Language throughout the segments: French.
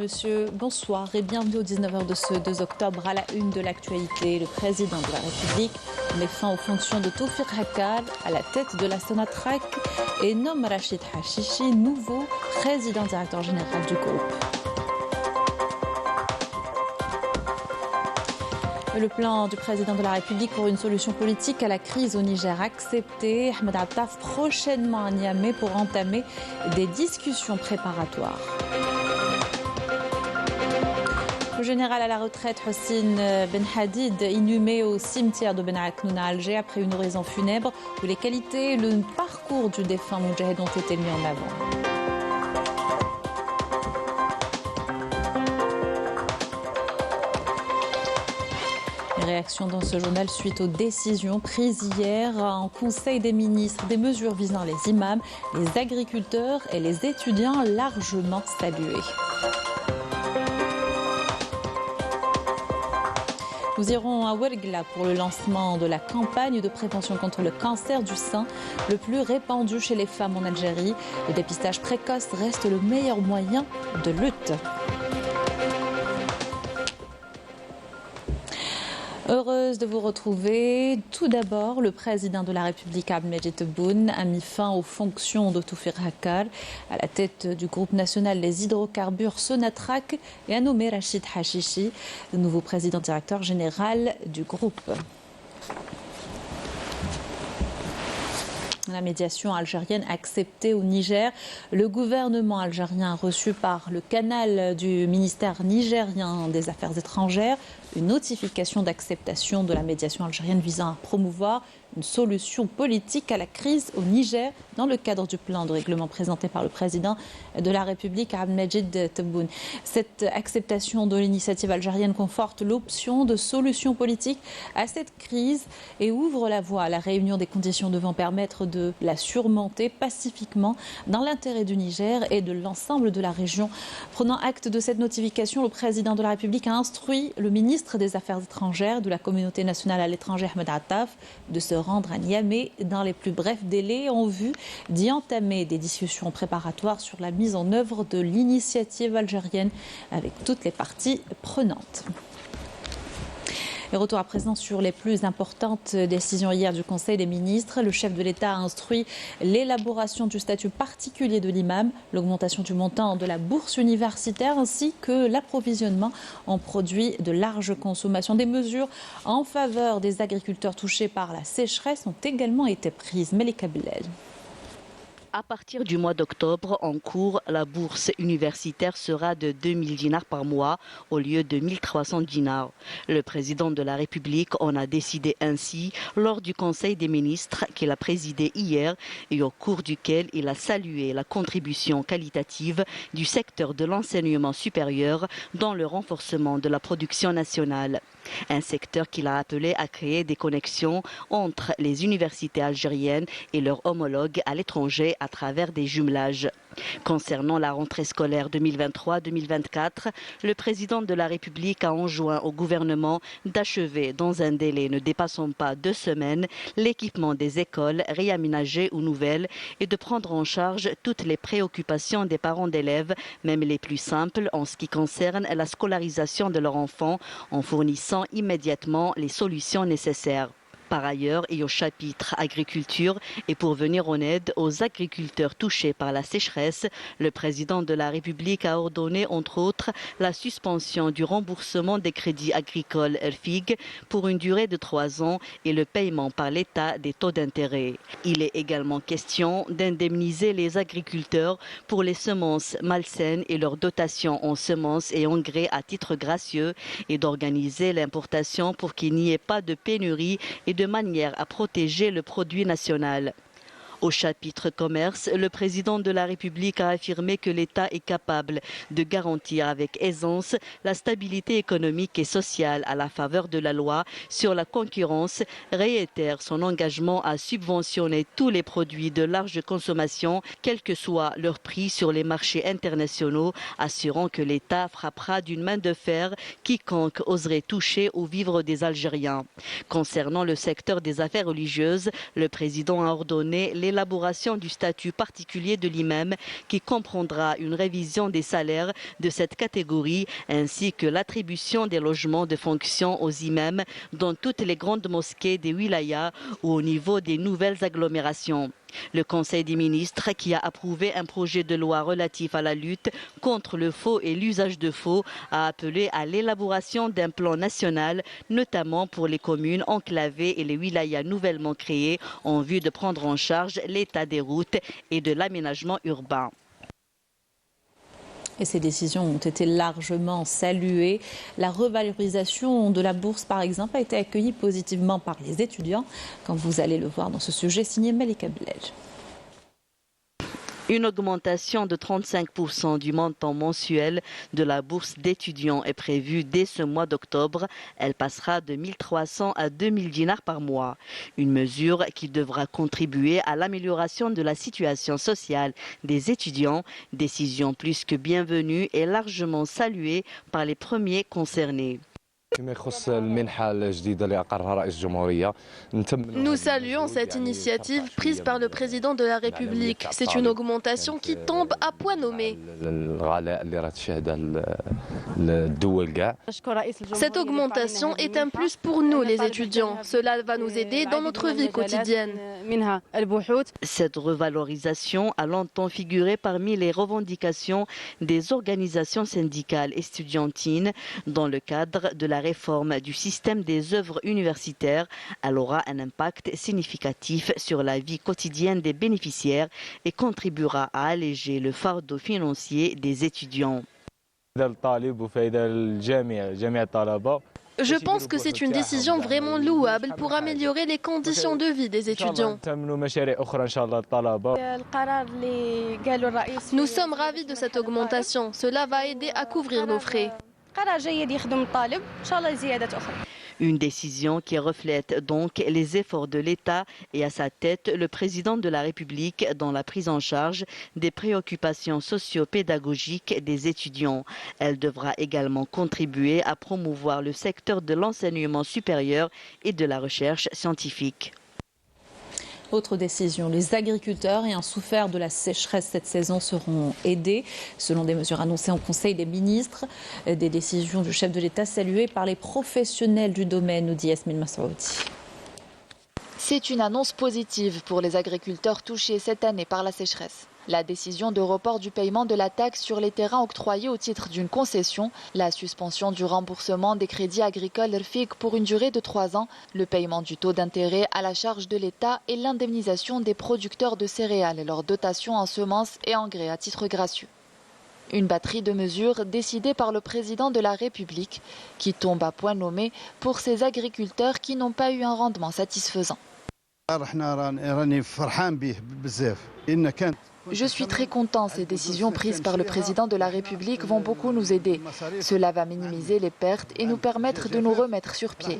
messieurs, bonsoir et bienvenue au 19h de ce 2 octobre à la une de l'actualité. Le président de la République met fin aux fonctions de Tawfiq Hakkal à la tête de la Sonatrach et nomme Rachid Hachichi nouveau président directeur général du groupe. Le plan du président de la République pour une solution politique à la crise au Niger accepté. Ahmed Attaf prochainement à Niamey pour entamer des discussions préparatoires. Le général à la retraite Hossein Ben Hadid, inhumé au cimetière de Ben Aknoun à Alger après une oraison funèbre où les qualités et le parcours du défunt Moudjahid ont été mis en avant. Réaction dans ce journal suite aux décisions prises hier en Conseil des ministres, des mesures visant les imams, les agriculteurs et les étudiants largement saluées. Nous irons à Ouergla pour le lancement de la campagne de prévention contre le cancer du sein, le plus répandu chez les femmes en Algérie. Le dépistage précoce reste le meilleur moyen de lutte. Heureuse de vous retrouver. Tout d'abord, le président de la République, Abdelmadjid Tebboune, a mis fin aux fonctions de Tawfiq Hakkal à la tête du groupe national des hydrocarbures Sonatrach et a nommé Rachid Hachichi, nouveau président directeur général du groupe. La médiation algérienne acceptée au Niger. Le gouvernement algérien a reçu par le canal du ministère nigérien des Affaires étrangères une notification d'acceptation de la médiation algérienne visant à promouvoir une solution politique à la crise au Niger dans le cadre du plan de règlement présenté par le président de la République, Abdelmadjid Tebboune. Cette acceptation de l'initiative algérienne conforte l'option de solution politique à cette crise et ouvre la voie à la réunion des conditions devant permettre de la surmonter pacifiquement dans l'intérêt du Niger et de l'ensemble de la région. Prenant acte de cette notification, le président de la République a instruit le ministre des Affaires étrangères de la communauté nationale à l'étranger, Ahmed Attaf, de se rendre à Niamey dans les plus brefs délais en vue d'y entamer des discussions préparatoires sur la mise en œuvre de l'initiative algérienne avec toutes les parties prenantes. Et retour à présent sur les plus importantes décisions hier du Conseil des ministres. Le chef de l'État a instruit l'élaboration du statut particulier de l'imam, l'augmentation du montant de la bourse universitaire ainsi que l'approvisionnement en produits de large consommation. Des mesures en faveur des agriculteurs touchés par la sécheresse ont également été prises. Melika Bellel. À partir du mois d'octobre, en cours, la bourse universitaire sera de 2000 dinars par mois au lieu de 1300 dinars. Le président de la République en a décidé ainsi lors du Conseil des ministres qu'il a présidé hier et au cours duquel il a salué la contribution qualitative du secteur de l'enseignement supérieur dans le renforcement de la production nationale. Un secteur qu'il a appelé à créer des connexions entre les universités algériennes et leurs homologues à l'étranger à travers des jumelages. Concernant la rentrée scolaire 2023-2024, le président de la République a enjoint au gouvernement d'achever dans un délai ne dépassant pas 2 semaines l'équipement des écoles réaménagées ou nouvelles et de prendre en charge toutes les préoccupations des parents d'élèves, même les plus simples en ce qui concerne la scolarisation de leurs enfants, en fournissant immédiatement les solutions nécessaires. Par ailleurs, et au chapitre agriculture, et pour venir en aide aux agriculteurs touchés par la sécheresse, le président de la République a ordonné, entre autres, la suspension du remboursement des crédits agricoles RFIG pour une durée de 3 ans et le paiement par l'État des taux d'intérêt. Il est également question d'indemniser les agriculteurs pour les semences malsaines et leur dotation en semences et engrais à titre gracieux et d'organiser l'importation pour qu'il n'y ait pas de pénurie et de manière à protéger le produit national. Au chapitre commerce, le président de la République a affirmé que l'État est capable de garantir avec aisance la stabilité économique et sociale à la faveur de la loi sur la concurrence, réitère son engagement à subventionner tous les produits de large consommation, quel que soit leur prix sur les marchés internationaux, assurant que l'État frappera d'une main de fer quiconque oserait toucher aux vivres des Algériens. Concernant le secteur des affaires religieuses, le président a ordonné l'élaboration du statut particulier de l'imam qui comprendra une révision des salaires de cette catégorie ainsi que l'attribution des logements de fonction aux imams dans toutes les grandes mosquées des wilayas ou au niveau des nouvelles agglomérations. Le Conseil des ministres, qui a approuvé un projet de loi relatif à la lutte contre le faux et l'usage de faux, a appelé à l'élaboration d'un plan national, notamment pour les communes enclavées et les wilayas nouvellement créés, en vue de prendre en charge l'état des routes et de l'aménagement urbain. Et ces décisions ont été largement saluées. La revalorisation de la bourse, par exemple, a été accueillie positivement par les étudiants, comme vous allez le voir dans ce sujet signé Malika Belej. Une augmentation de 35% du montant mensuel de la bourse d'étudiants est prévue dès ce mois d'octobre. Elle passera de 1 300 à 2 000 dinars par mois. Une mesure qui devra contribuer à l'amélioration de la situation sociale des étudiants. Décision plus que bienvenue et largement saluée par les premiers concernés. Nous saluons cette initiative prise par le président de la République. C'est une augmentation qui tombe à point nommé. Cette augmentation est un plus pour nous, les étudiants. Cela va nous aider dans notre vie quotidienne. Cette revalorisation a longtemps figuré parmi les revendications des organisations syndicales estudiantines dans le cadre de la réforme du système des œuvres universitaires. Elle aura un impact significatif sur la vie quotidienne des bénéficiaires et contribuera à alléger le fardeau financier des étudiants. Je pense que c'est une décision vraiment louable pour améliorer les conditions de vie des étudiants. Nous sommes ravis de cette augmentation. Cela va aider à couvrir nos frais. Une décision qui reflète donc les efforts de l'État et à sa tête le président de la République dans la prise en charge des préoccupations socio-pédagogiques des étudiants. Elle devra également contribuer à promouvoir le secteur de l'enseignement supérieur et de la recherche scientifique. Autre décision, les agriculteurs ayant souffert de la sécheresse cette saison seront aidés. Selon des mesures annoncées en Conseil des ministres, des décisions du chef de l'État saluées par les professionnels du domaine, nous dit Yasmine Massaoudi. C'est une annonce positive pour les agriculteurs touchés cette année par la sécheresse. La décision de report du paiement de la taxe sur les terrains octroyés au titre d'une concession, la suspension du remboursement des crédits agricoles RFIC pour une durée de 3 ans, le paiement du taux d'intérêt à la charge de l'État et l'indemnisation des producteurs de céréales et leur dotation en semences et engrais à titre gracieux. Une batterie de mesures décidées par le président de la République qui tombe à point nommé pour ces agriculteurs qui n'ont pas eu un rendement satisfaisant. Je suis très content. Ces décisions prises par le président de la République vont beaucoup nous aider. Cela va minimiser les pertes et nous permettre de nous remettre sur pied.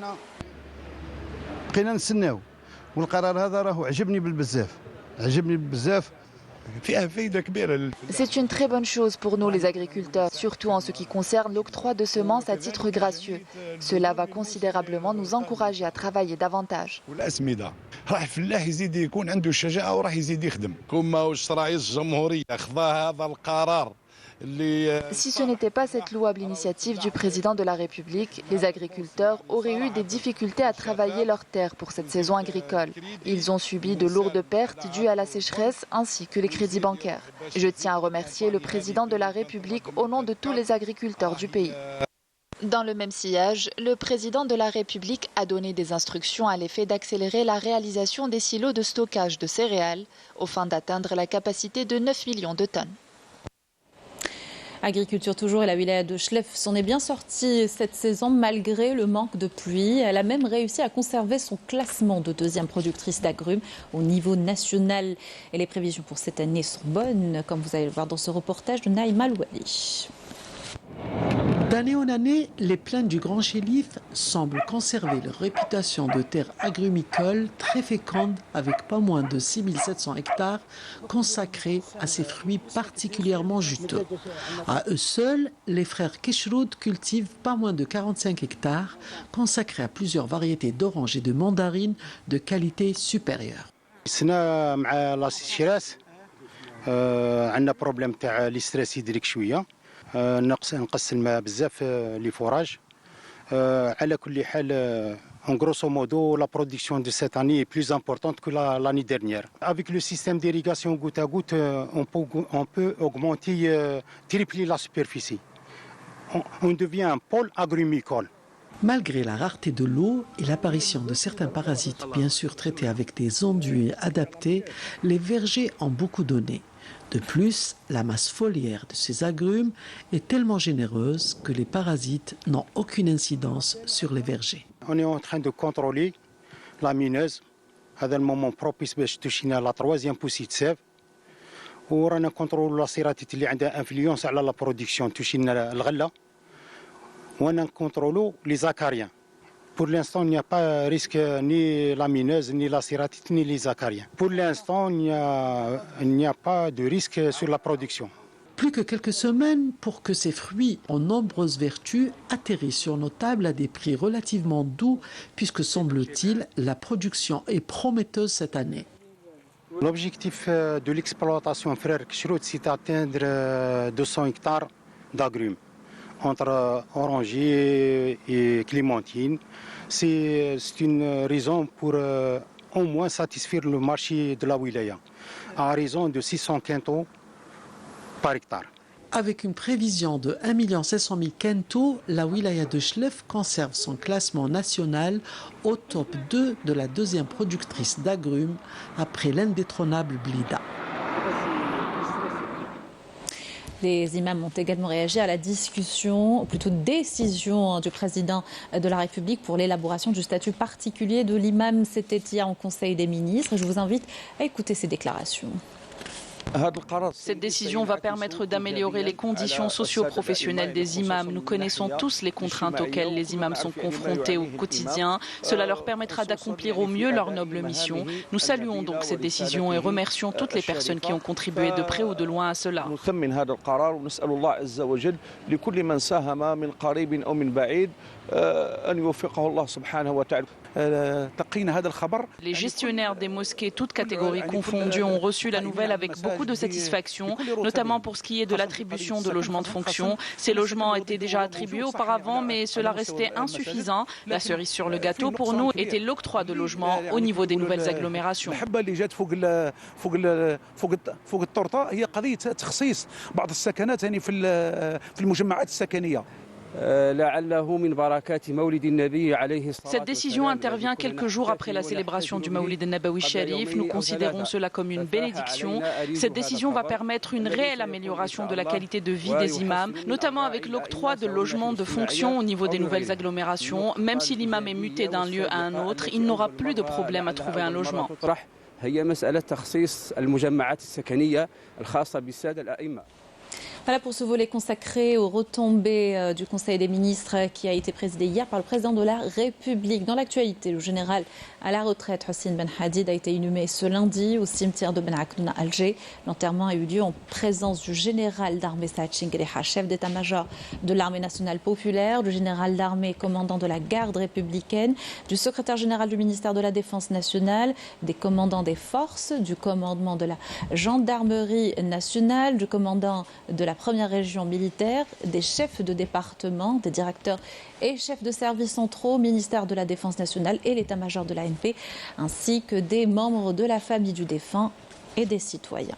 C'est une très bonne chose pour nous les agriculteurs, surtout en ce qui concerne l'octroi de semences à titre gracieux. Cela va considérablement nous encourager à travailler davantage. Si ce n'était pas cette louable initiative du président de la République, les agriculteurs auraient eu des difficultés à travailler leurs terres pour cette saison agricole. Ils ont subi de lourdes pertes dues à la sécheresse ainsi que les crédits bancaires. Je tiens à remercier le président de la République au nom de tous les agriculteurs du pays. Dans le même sillage, le président de la République a donné des instructions à l'effet d'accélérer la réalisation des silos de stockage de céréales, aux fins d'atteindre la capacité de 9 millions de tonnes. Agriculture toujours, et la wilaya de Chlef s'en est bien sortie cette saison malgré le manque de pluie. Elle a même réussi à conserver son classement de deuxième productrice d'agrumes au niveau national. Et les prévisions pour cette année sont bonnes, comme vous allez le voir dans ce reportage de Naïma Louali. D'année en année, les plaines du Grand Chéliff semblent conserver leur réputation de terre agrumicole très féconde avec pas moins de 6700 hectares consacrés à ces fruits particulièrement juteux. À eux seuls, les frères Kishroud cultivent pas moins de 45 hectares consacrés à plusieurs variétés d'oranges et de mandarines de qualité supérieure. السنه مع لا سيشراس عندنا بروبليم تاع لي ستريس هيدريك شويه نقص الماء بزاف لي فوراج على كل حال en grosso modo, la production de cette année est plus importante que l'année dernière. Avec le système d'irrigation goutte à goutte, on peut augmenter, tripler la superficie. On devient un pôle agrumicole. Malgré la rareté de l'eau et l'apparition de certains parasites, bien sûr traités avec des enduits adaptés, les vergers ont beaucoup donné. De plus, la masse foliaire de ces agrumes est tellement généreuse que les parasites n'ont aucune incidence sur les vergers. On est en train de contrôler la mineuse. هذا المومون بروبيس باش تشينا لا تروازيام بوسي تساف ورانا كونترول لا سيراتيت اللي عندها انفلونس على لا برودكسيون تشينا الغله وانا كونترولو لي زاكاريان. Pour l'instant, il n'y a pas risque ni la mineuse, ni la cératite, ni les acariens. Pour l'instant, il n'y a pas de risque sur la production. Plus que quelques semaines pour que ces fruits aux nombreuses vertus atterrissent sur nos tables à des prix relativement doux, puisque semble-t-il, la production est prometteuse cette année. L'objectif de l'exploitation Frère Kshrout, c'est d'atteindre 200 hectares d'agrumes entre orangers et clémentines. C'est une raison pour au moins satisfaire le marché de la wilaya, à raison de 600 quintaux par hectare. Avec une prévision de 1 500 000 quintaux, la wilaya de Chlef conserve son classement national au top 2 de la deuxième productrice d'agrumes après l'indétrônable Blida. Les imams ont également réagi à la discussion, ou plutôt décision du président de la République pour l'élaboration du statut particulier de l'imam. C'était hier en Conseil des ministres. Je vous invite à écouter ces déclarations. Cette décision va permettre d'améliorer les conditions socio-professionnelles des imams. Nous connaissons tous les contraintes auxquelles les imams sont confrontés au quotidien. Cela leur permettra d'accomplir au mieux leur noble mission. Nous saluons donc cette décision et remercions toutes les personnes qui ont contribué de près ou de loin à cela. Les gestionnaires des mosquées, toutes catégories confondues, ont reçu la nouvelle avec beaucoup de satisfaction, notamment pour ce qui est de l'attribution de logements de fonction. Ces logements étaient déjà attribués auparavant, mais cela restait insuffisant. La cerise sur le gâteau pour nous était l'octroi de logements au niveau des nouvelles agglomérations. Cette décision intervient quelques jours après la célébration du Mawlid al-Nabawi Sharif. Nous considérons cela comme une bénédiction. Cette décision va permettre une réelle amélioration de la qualité de vie des imams, notamment avec l'octroi de logements de fonction au niveau des nouvelles agglomérations. Même si l'imam est muté d'un lieu à un autre, il n'aura plus de problème à trouver un logement. Voilà pour ce volet consacré aux retombées du Conseil des ministres qui a été présidé hier par le président de la République. Dans l'actualité, le général à la retraite Hossein Ben Hadid a été inhumé ce lundi au cimetière de Ben Aknoun à Alger. L'enterrement a eu lieu en présence du général d'armée Saad Chingueleha, chef d'état-major de l'armée nationale populaire, du général d'armée commandant de la garde républicaine, du secrétaire général du ministère de la Défense nationale, des commandants des forces, du commandement de la gendarmerie nationale, du commandant de la première région militaire, des chefs de département, des directeurs et chefs de services centraux, ministère de la Défense nationale et l'état-major de l'ANP, ainsi que des membres de la famille du défunt et des citoyens.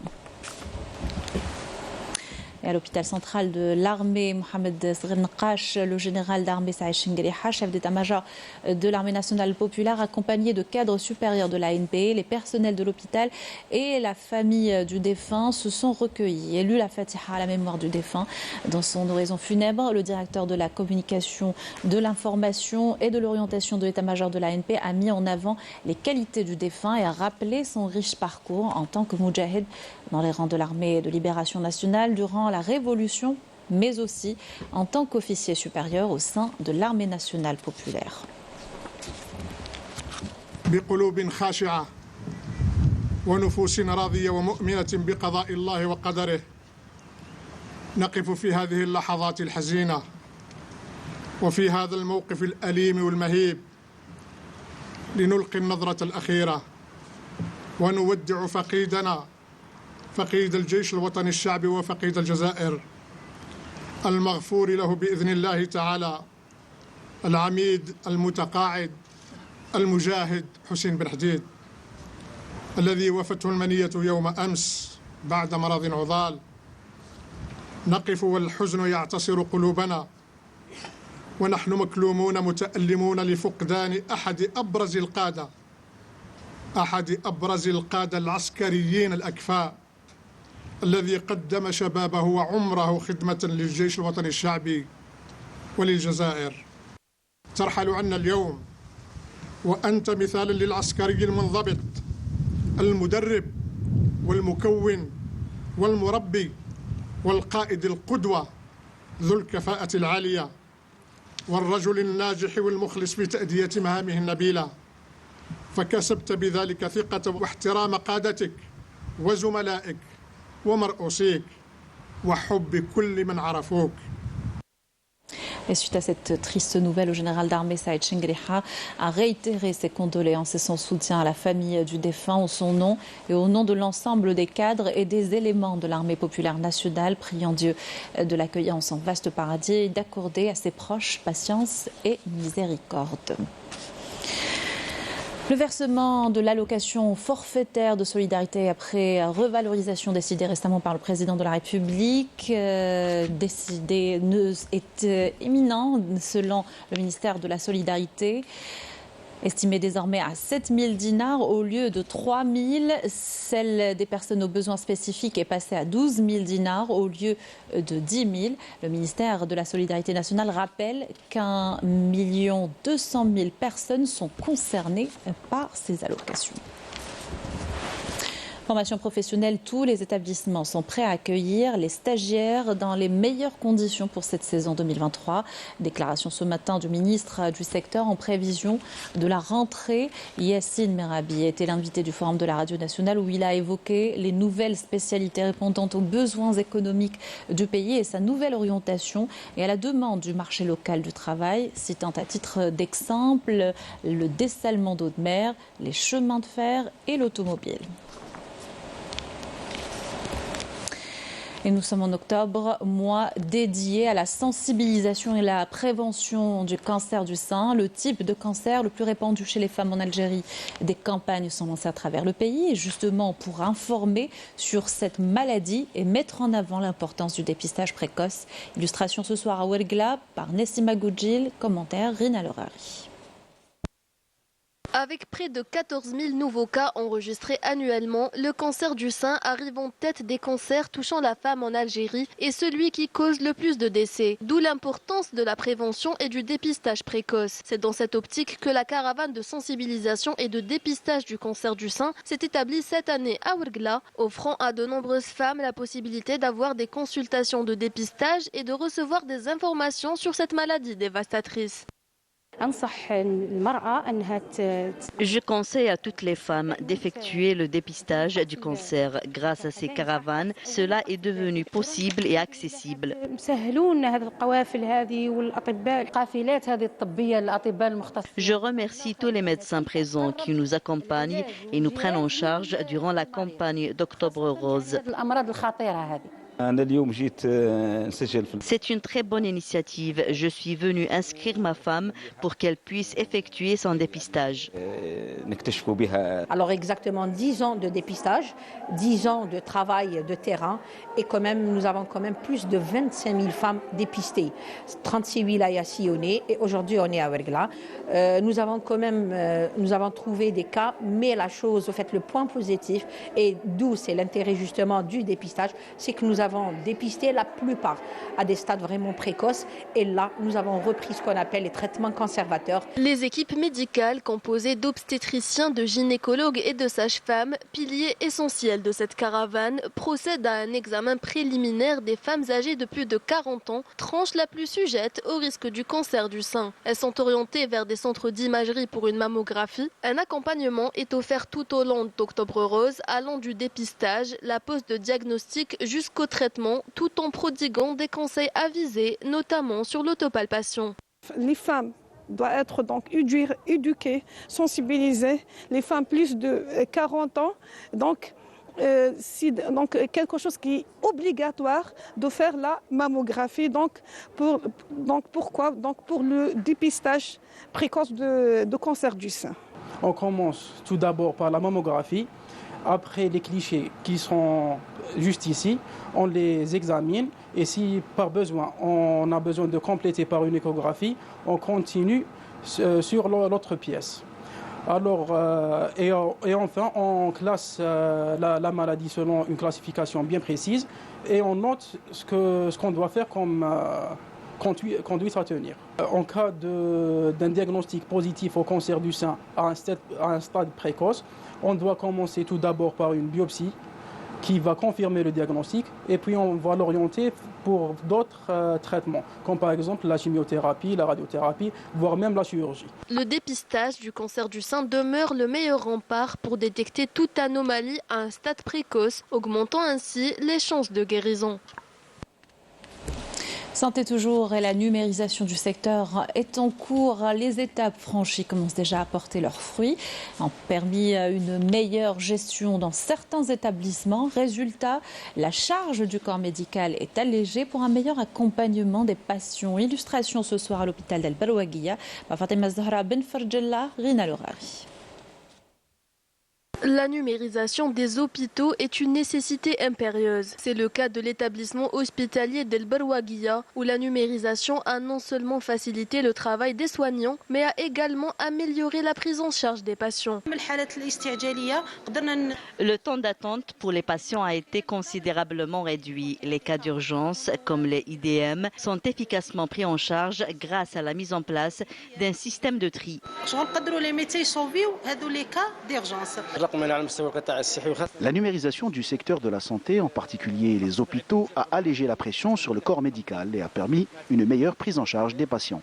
Et à l'hôpital central de l'armée, Mohamed Sghir Naqash, le général d'armée Saïd Chingueleha, chef d'état-major de l'armée nationale populaire, accompagné de cadres supérieurs de l'ANP, les personnels de l'hôpital et la famille du défunt se sont recueillis et lu la Fatiha à la mémoire du défunt. Dans son oraison funèbre, le directeur de la communication, de l'information et de l'orientation de l'état-major de l'ANP a mis en avant les qualités du défunt et a rappelé son riche parcours en tant que moudjahid dans les rangs de l'armée de libération nationale durant la Révolution, mais aussi en tant qu'officier supérieur au sein de l'armée nationale populaire. بقلوب خاشعة ونفوس راضية ومؤمنة بقضاء الله وقدره نقف في هذه اللحظات الحزينة وفي هذا الموقف الأليم والمهيب لنلقي النظرة الأخيرة ونودع فقيدنا فقيد الجيش الوطني الشعبي وفقيد الجزائر المغفور له بإذن الله تعالى العميد المتقاعد المجاهد حسين بن حديد الذي وفته المنية يوم أمس بعد مرض عضال. نقف والحزن يعتصر قلوبنا ونحن مكلومون متألمون لفقدان أحد أبرز القادة العسكريين الأكفاء الذي قدم شبابه وعمره خدمة للجيش الوطني الشعبي وللجزائر. ترحل عنا اليوم وأنت مثال للعسكري المنضبط المدرب والمكون والمربي والقائد القدوة ذو الكفاءة العالية والرجل الناجح والمخلص في تأدية مهامه النبيلة، فكسبت بذلك ثقة واحترام قادتك وزملائك ومرؤوسيك وحب كل من عرفوك. Et suite à cette triste nouvelle, le général d'armée Saïd Chengrikha a réitéré ses condoléances et son soutien à la famille du défunt en son nom et au nom de l'ensemble des cadres et des éléments de l'armée populaire nationale, priant Dieu de l'accueillir en son vaste paradis et d'accorder à ses proches patience et miséricorde. Le versement de l'allocation forfaitaire de solidarité après revalorisation décidée récemment par le président de la République est imminent selon le ministère de la Solidarité. Estimée désormais à 7 000 dinars au lieu de 3 000. Celle des personnes aux besoins spécifiques est passée à 12 000 dinars au lieu de 10 000. Le ministère de la Solidarité nationale rappelle qu'1 200 000 personnes sont concernées par ces allocations. Formation professionnelle, tous les établissements sont prêts à accueillir les stagiaires dans les meilleures conditions pour cette saison 2023. Déclaration ce matin du ministre du secteur en prévision de la rentrée. Yassine Merabi était l'invité du Forum de la Radio Nationale où il a évoqué les nouvelles spécialités répondant aux besoins économiques du pays et sa nouvelle orientation et à la demande du marché local du travail, citant à titre d'exemple le dessalement d'eau de mer, les chemins de fer et l'automobile. Et nous sommes en octobre, mois dédié à la sensibilisation et la prévention du cancer du sein, le type de cancer le plus répandu chez les femmes en Algérie. Des campagnes sont lancées à travers le pays, et justement pour informer sur cette maladie et mettre en avant l'importance du dépistage précoce. Illustration ce soir à Ouergla par Nessima Goudjil, commentaire Rina Lerari. Avec près de 14 000 nouveaux cas enregistrés annuellement, le cancer du sein arrive en tête des cancers touchant la femme en Algérie et celui qui cause le plus de décès. D'où l'importance de la prévention et du dépistage précoce. C'est dans cette optique que la caravane de sensibilisation et de dépistage du cancer du sein s'est établie cette année à Ouergla, offrant à de nombreuses femmes la possibilité d'avoir des consultations de dépistage et de recevoir des informations sur cette maladie dévastatrice. Je conseille à toutes les femmes d'effectuer le dépistage du cancer. Grâce à ces caravanes, cela est devenu possible et accessible. Je remercie tous les médecins présents qui nous accompagnent et nous prennent en charge durant la campagne d'Octobre Rose. C'est une très bonne initiative. Je suis venu inscrire ma femme pour qu'elle puisse effectuer son dépistage. Alors exactement 10 ans de dépistage, 10 ans de travail de terrain et quand même nous avons quand même plus de 25 000 femmes dépistées. 36 wilayas sillonnés et aujourd'hui on est à Ouergla. Nous avons trouvé des cas, mais la chose, au fait, le point positif et d'où c'est l'intérêt justement du dépistage, c'est que nous avons dépisté la plupart à des stades vraiment précoces et là nous avons repris ce qu'on appelle les traitements conservateurs. Les équipes médicales composées d'obstétriciens, de gynécologues et de sages-femmes, piliers essentiels de cette caravane, procèdent à un examen préliminaire des femmes âgées de plus de 40 ans, tranche la plus sujette au risque du cancer du sein. Elles sont orientées vers des centres d'imagerie pour une mammographie. Un accompagnement est offert tout au long d'Octobre Rose, allant du dépistage, la pose de diagnostic jusqu'au traitement, tout en prodiguant des conseils avisés, notamment sur l'autopalpation. Les femmes doit être donc éduquée, sensibiliser les femmes plus de 40 ans. Donc quelque chose qui est obligatoire de faire la mammographie. Pourquoi? Pour le dépistage précoce de cancer du sein. On commence tout d'abord par la mammographie. Après les clichés qui sont juste ici, on les examine et si par besoin, on a besoin de compléter par une échographie, on continue sur l'autre pièce. Alors, et enfin, on classe la maladie selon une classification bien précise et on note ce qu'on doit faire comme conduite à tenir. En cas d'un diagnostic positif au cancer du sein à un stade précoce, on doit commencer tout d'abord par une biopsie qui va confirmer le diagnostic et puis on va l'orienter pour d'autres traitements, comme par exemple la chimiothérapie, la radiothérapie, voire même la chirurgie. Le dépistage du cancer du sein demeure le meilleur rempart pour détecter toute anomalie à un stade précoce, augmentant ainsi les chances de guérison. Santé toujours et la numérisation du secteur est en cours. Les étapes franchies commencent déjà à porter leurs fruits, ont permis une meilleure gestion dans certains établissements. Résultat, la charge du corps médical est allégée pour un meilleur accompagnement des patients. Illustration ce soir à l'hôpital d'El Barouaguia par Fatima Zahra Ben Farjella, Rina Lorari. La numérisation des hôpitaux est une nécessité impérieuse. C'est le cas de l'établissement hospitalier d'El Barouaguia, où la numérisation a non seulement facilité le travail des soignants, mais a également amélioré la prise en charge des patients. Le temps d'attente pour les patients a été considérablement réduit. Les cas d'urgence, comme les IDM, sont efficacement pris en charge grâce à la mise en place d'un système de tri. La numérisation du secteur de la santé, en particulier les hôpitaux, a allégé la pression sur le corps médical et a permis une meilleure prise en charge des patients.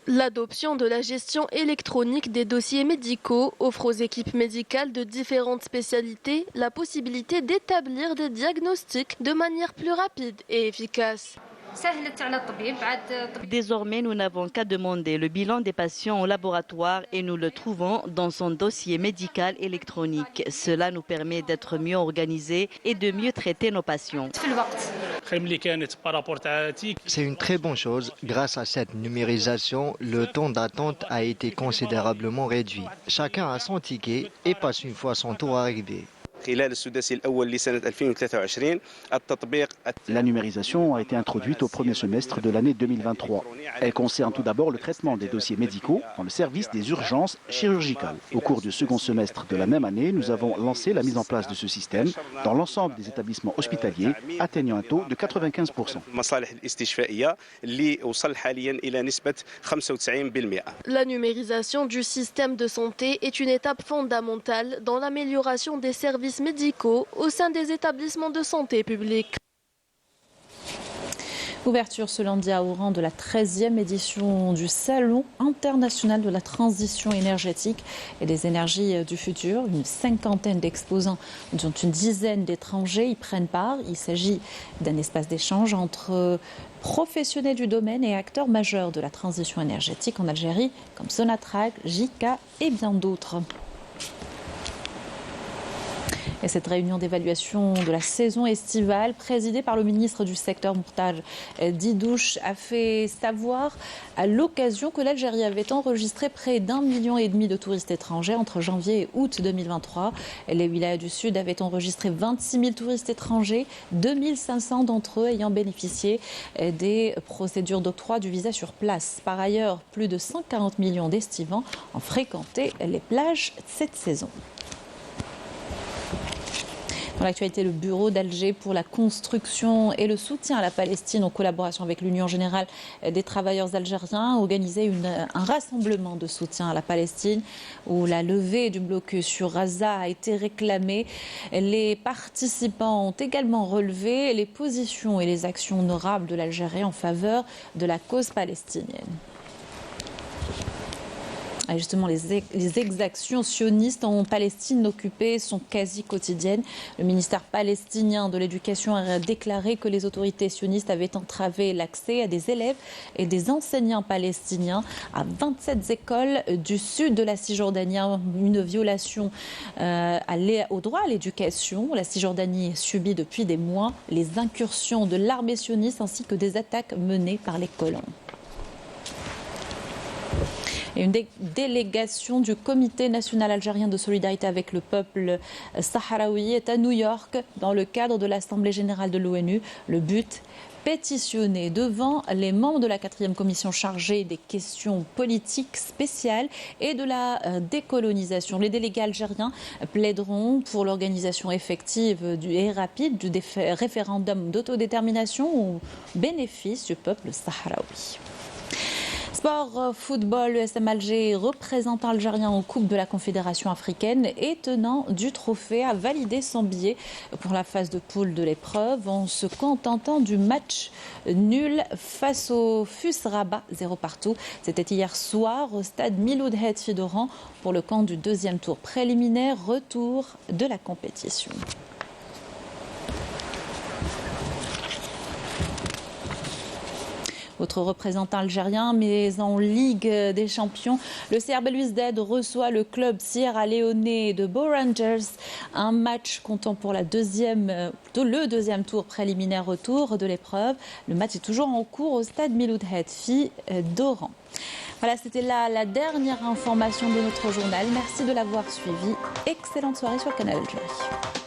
L'adoption de la gestion électronique des dossiers médicaux offre aux équipes médicales de différentes spécialités la possibilité d'établir des diagnostics de manière plus rapide et efficace. Désormais, nous n'avons qu'à demander le bilan des patients au laboratoire et nous le trouvons dans son dossier médical électronique. Cela nous permet d'être mieux organisés et de mieux traiter nos patients. C'est une très bonne chose. Grâce à cette numérisation, le temps d'attente a été considérablement réduit. Chacun a son ticket et passe une fois son tour arrivé. La numérisation a été introduite au premier semestre de l'année 2023. Elle concerne tout d'abord le traitement des dossiers médicaux dans le service des urgences chirurgicales. Au cours du second semestre de la même année, nous avons lancé la mise en place de ce système dans l'ensemble des établissements hospitaliers, atteignant un taux de 95%. La numérisation du système de santé est une étape fondamentale dans l'amélioration des services médicaux au sein des établissements de santé publics. Ouverture ce lundi à Oran de la 13e édition du Salon international de la transition énergétique et des énergies du futur. Une cinquantaine d'exposants, dont une dizaine d'étrangers, y prennent part. Il s'agit d'un espace d'échange entre professionnels du domaine et acteurs majeurs de la transition énergétique en Algérie, comme Sonatrach, JK et bien d'autres. Et cette réunion d'évaluation de la saison estivale, présidée par le ministre du secteur Mourtaj Didouche, a fait savoir à l'occasion que l'Algérie avait enregistré près d'1,5 million de touristes étrangers entre janvier et août 2023. Les wilayas du Sud avaient enregistré 26 000 touristes étrangers, 2 500 d'entre eux ayant bénéficié des procédures d'octroi du visa sur place. Par ailleurs, plus de 140 millions d'estivants ont fréquenté les plages cette saison. Dans l'actualité, le bureau d'Alger pour la construction et le soutien à la Palestine, en collaboration avec l'Union générale des travailleurs algériens, a organisé un rassemblement de soutien à la Palestine où la levée du blocus sur Gaza a été réclamée. Les participants ont également relevé les positions et les actions honorables de l'Algérie en faveur de la cause palestinienne. Justement, les exactions sionistes en Palestine occupée sont quasi quotidiennes. Le ministère palestinien de l'Éducation a déclaré que les autorités sionistes avaient entravé l'accès à des élèves et des enseignants palestiniens à 27 écoles du sud de la Cisjordanie. Une violation au droit à l'éducation. La Cisjordanie subit depuis des mois les incursions de l'armée sioniste ainsi que des attaques menées par les colons. Et une délégation du Comité national algérien de solidarité avec le peuple sahraoui est à New York dans le cadre de l'Assemblée générale de l'ONU. Le but, pétitionner devant les membres de la 4e commission chargée des questions politiques spéciales et de la décolonisation. Les délégués algériens plaideront pour l'organisation effective et rapide du référendum d'autodétermination au bénéfice du peuple sahraoui. Sport, football, le SM Alger, représentant algérien en Coupe de la Confédération africaine et tenant du trophée, a validé son billet pour la phase de poule de l'épreuve en se contentant du match nul face au FUS Rabat, 0 partout. C'était hier soir au stade Miloud Hetfi d'Oran pour le camp du 2e tour préliminaire, retour de la compétition. Autre représentant algérien, mais en Ligue des Champions, le CR Belouizdad reçoit le club Sierra Leone de Bow Rangers. Un match comptant pour le deuxième tour préliminaire retour de l'épreuve. Le match est toujours en cours au stade Miloud Hetfi d'Oran. Voilà, c'était la dernière information de notre journal. Merci de l'avoir suivi. Excellente soirée sur Canal Algérie.